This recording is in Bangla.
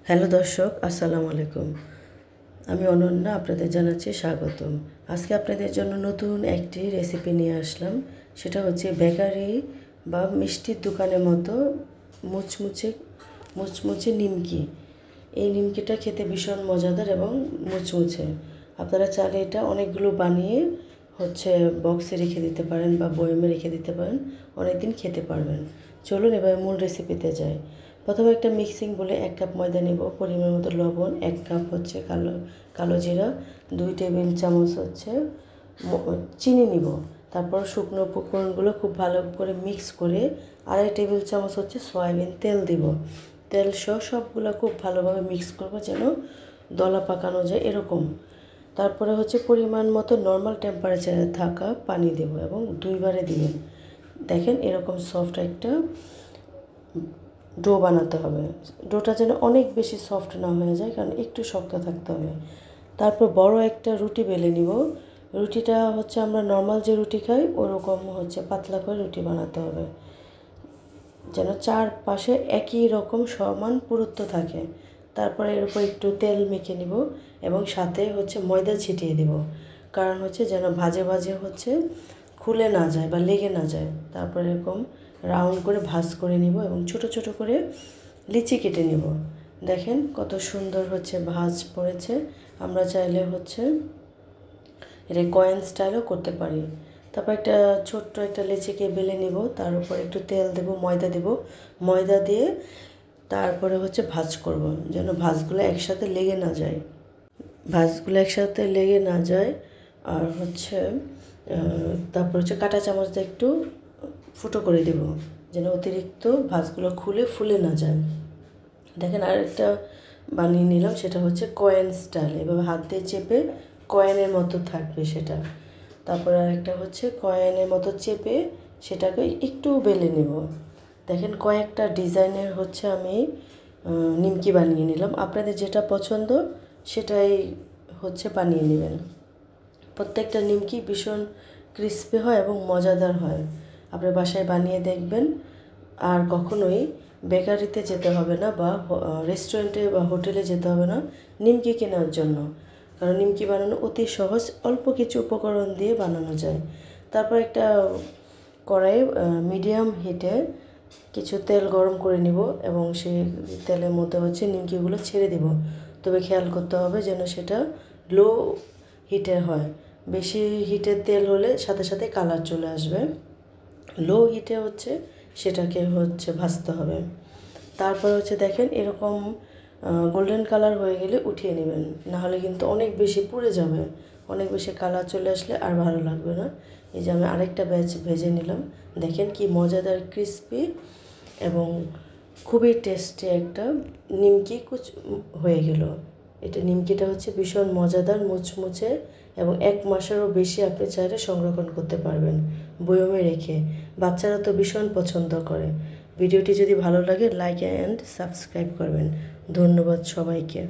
হ্যালো দর্শক, আসসালামু আলাইকুম। আমি অনন্যা, আপনাদের জানাচ্ছি স্বাগতম। আজকে আপনাদের জন্য নতুন একটি রেসিপি নিয়ে আসলাম। সেটা হচ্ছে বেকারি বা মিষ্টির দোকানের মতো মুচমুচে মুচমুচে নিমকি। এই নিমকিটা খেতে ভীষণ মজাদার এবং মুচমুচে। আপনারা চাইলে এটা অনেকগুলো বানিয়ে বক্সে রেখে দিতে পারেন বা বয়মে রেখে দিতে পারেন, অনেকদিন খেতে পারবেন। চলুন এবার মূল রেসিপিতে যাই। প্রথমে একটা মিক্সিং বলে 1 কাপ ময়দা নেব, পরিমাণ মতো লবণ, 1 কাপ কালো জিরা, 2 টেবিল চামচ চিনি নিব। তারপর শুকনো উপকরণগুলো খুব ভালো করে মিক্স করে 2.5 টেবিল চামচ সয়াবিন তেল দিব। তেল সহ সবগুলো খুব ভালোভাবে মিক্স করব যেন দলা পাকানো যায় এরকম। তারপরে পরিমাণ মতো নর্মাল টেম্পারেচারে থাকা পানি দেব এবং 2 বারে দিবেন। দেখেন এরকম সফট একটা ডো বানাতে হবে। ডোটা যেন অনেক বেশি সফট না হয়ে যায়, কারণ একটু শক্ত থাকতে হবে। তারপর বড় একটা রুটি বেলে নিব। রুটিটা আমরা নর্মাল যে রুটি খাই ওরকম পাতলা করে রুটি বানাতে হবে, যেন চারপাশে একই রকম সমান পুরুত্ব থাকে। তারপরে এর উপর একটু তেল মেখে নিব এবং সাথে ময়দা ছিটিয়ে দিব, কারণ যেন ভাজে ভাজে খুলে না যায় বা লেগে না যায়। তারপর এরকম রাউন্ড করে ভাজ করে নিব এবং ছোট ছোট করে লিচি কেটে নিব। দেখেন কত সুন্দর ভাজ পড়েছে। আমরা চাইলে এটা কয়েন স্টাইলও করতে পারি। তারপর একটা ছোট্ট একটা লিচিকে বেলে নিব, তার উপর একটু তেল দেব, ময়দা দেব। ময়দা দিয়ে তারপরে ভাজ করব, যেন ভাজগুলো একসাথে লেগে না যায়। আর তারপর কাঁটা চামচ দিয়ে একটু ফুটো করে দেব, যেন অতিরিক্ত ভাজগুলো খুলে ফুলে না যায়। দেখেন আরেকটা বানিয়ে নিলাম, সেটা কয়েন স্টাইল। এভাবে হাত দিয়ে চেপে কয়েনের মতো থাকবে সেটা। তারপর আরেকটা কয়েনের মতো চেপে সেটাকে একটু বেলে নেব। দেখেন কয়েকটা ডিজাইনের আমি নিমকি বানিয়ে নিলাম। আপনাদের যেটা পছন্দ সেটাই বানিয়ে নেবেন। প্রত্যেকটা নিমকি ভীষণ ক্রিস্পি হয় এবং মজাদার হয়। আপনার বাসায় বানিয়ে দেখবেন। আর কখনোই বেকারিতে যেতে হবে না বা রেস্টুরেন্টে বা হোটেলে যেতে হবে না নিমকি কেনার জন্য, কারণ নিমকি বানানো অতি সহজ, অল্প কিছু উপকরণ দিয়ে বানানো যায়। তারপর একটা কড়াইয়ে মিডিয়াম হিটে কিছু তেল গরম করে নিব এবং সেই তেলের মধ্যে নিমকিগুলো ছেড়ে দিব। তবে খেয়াল করতে হবে যেন সেটা লো হিটে হয়। বেশি হিটের তেল হলে সাথে সাথে কালার চলে আসবে। লো হিটে সেটাকে ভাজতে হবে। তারপর দেখেন এরকম গোল্ডেন কালার হয়ে গেলে উঠিয়ে নেবেন, নাহলে কিন্তু অনেক বেশি পুড়ে যাবে। অনেক বেশি কালার চলে আসলে আর ভালো লাগবে না। এই যে আমি আরেকটা ব্যাচ ভেজে নিলাম। দেখেন কি মজাদার ক্রিস্পি এবং খুবই টেস্টি একটা নিমকি হয়ে গেল। এটা নিমকিটা ভীষণ মজাদার, মুচমুচে এবং 1 মাসেরও বেশি আপনি চাইলে সংরক্ষণ করতে পারবেন বয়মে রেখে। বাচ্চারা তো ভীষণ পছন্দ করে। ভিডিওটি যদি ভালো লাগে লাইক অ্যান্ড সাবস্ক্রাইব করবেন। ধন্যবাদ সবাইকে।